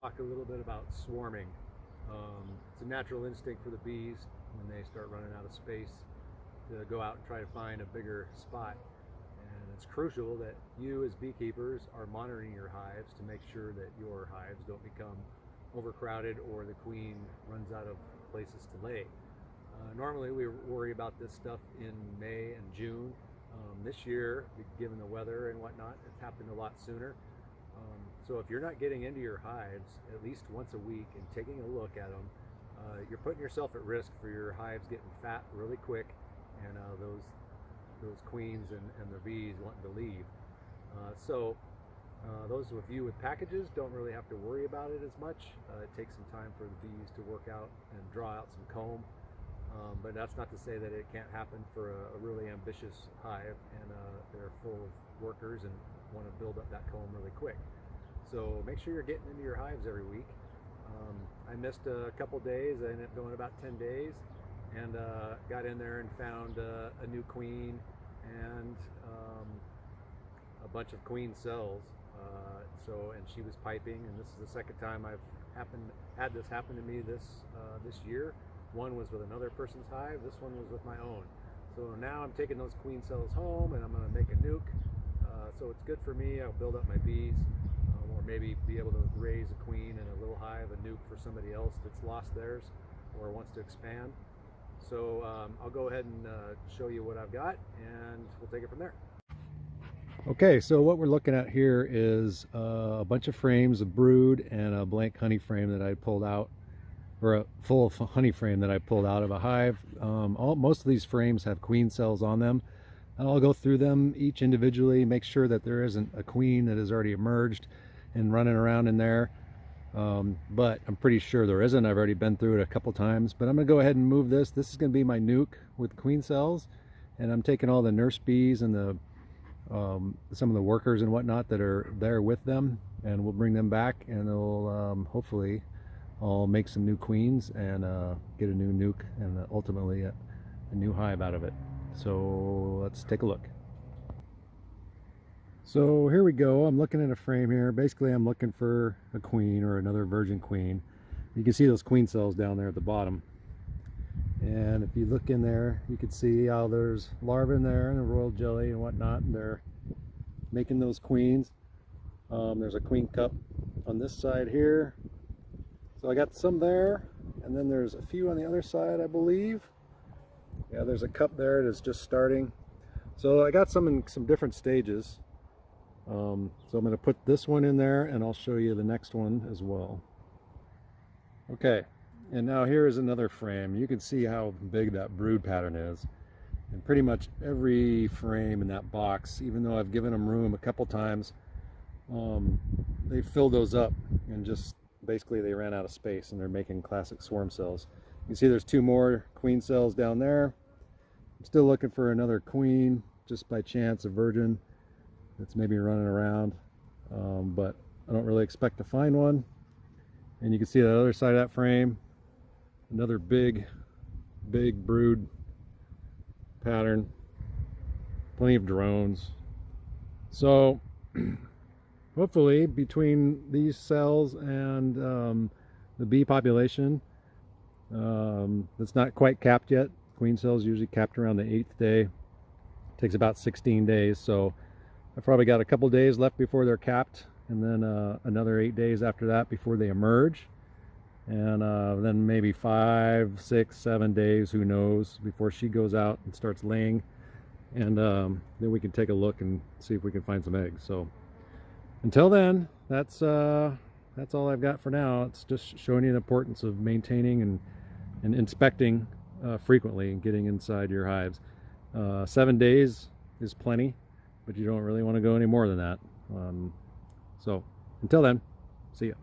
Talk a little bit about swarming. It's a natural instinct for the bees when they start running out of space to go out and try to find a bigger spot. And it's crucial that you as beekeepers are monitoring your hives to make sure that your hives don't become overcrowded or the queen runs out of places to lay. Normally we worry about this stuff in May and June. This year, given the weather and whatnot, it's happened a lot sooner. So if you're not getting into your hives at least once a week and taking a look at them, you're putting yourself at risk for your hives getting fat really quick, and those queens and the bees wanting to leave. Those of you with packages don't really have to worry about it as much. It takes some time for the bees to work out and draw out some comb. But that's not to say that it can't happen for a really ambitious hive and they're full of workers and want to build up that comb really quick. So make sure you're getting into your hives every week. I missed a couple days. I ended up going about 10 days and got in there and found a new queen and a bunch of queen cells. And she was piping, and this is the second time I've had this happen to me this year. One was with another person's hive. This one was with my own. So now I'm taking those queen cells home and I'm going to make a nuke. So it's good for me. I'll build up my bees, or maybe be able to raise a queen in a little hive, a nuke for somebody else that's lost theirs or wants to expand. So I'll go ahead and show you what I've got, and we'll take it from there. Okay, so what we're looking at here is a bunch of frames, a brood and a blank honey frame that I pulled out, or a full honey frame that I pulled out of a hive. Most of these frames have queen cells on them. I'll go through them each individually, make sure that there isn't a queen that has already emerged and running around in there. But I'm pretty sure there isn't. I've already been through it a couple times. But I'm going to go ahead and move this. This is going to be my nuke with queen cells. And I'm taking all the nurse bees and the some of the workers and whatnot that are there with them. And we'll bring them back, and they'll hopefully I'll make some new queens and get a new nuke and ultimately a new hive out of it. So let's take a look. So here we go. I'm looking at a frame here. Basically I'm looking for a queen or another virgin queen. You can see those queen cells down there at the bottom. And if you look in there, you can see how there's larvae in there and a royal jelly and whatnot. And they're making those queens. There's a queen cup on this side here. So I got some there, and then there's a few on the other side, I believe. Yeah, there's a cup there that's just starting. So I got some in some different stages. So I'm going to put this one in there, and I'll show you the next one as well. Okay, and now here is another frame. You can see how big that brood pattern is. And pretty much every frame in that box, even though I've given them room a couple times, they filled those up and just basically they ran out of space, and they're making classic swarm cells. You can see there's two more queen cells down there. I'm still looking for another queen, just by chance, a virgin that's maybe running around, but I don't really expect to find one. And you can see the other side of that frame, another big brood pattern, plenty of drones. So hopefully between these cells and the bee population, it's not quite capped yet. Queen cells usually capped around the 8th day. It takes about 16 days, so I've probably got a couple days left before they're capped, and then another 8 days after that before they emerge, and then maybe 5, 6, 7 days, who knows, before she goes out and starts laying, and then we can take a look and see if we can find some eggs. So until then, that's all I've got for now. It's just showing you the importance of maintaining and inspecting frequently and getting inside your hives. 7 days is plenty, but you don't really want to go any more than that. So until then, see ya.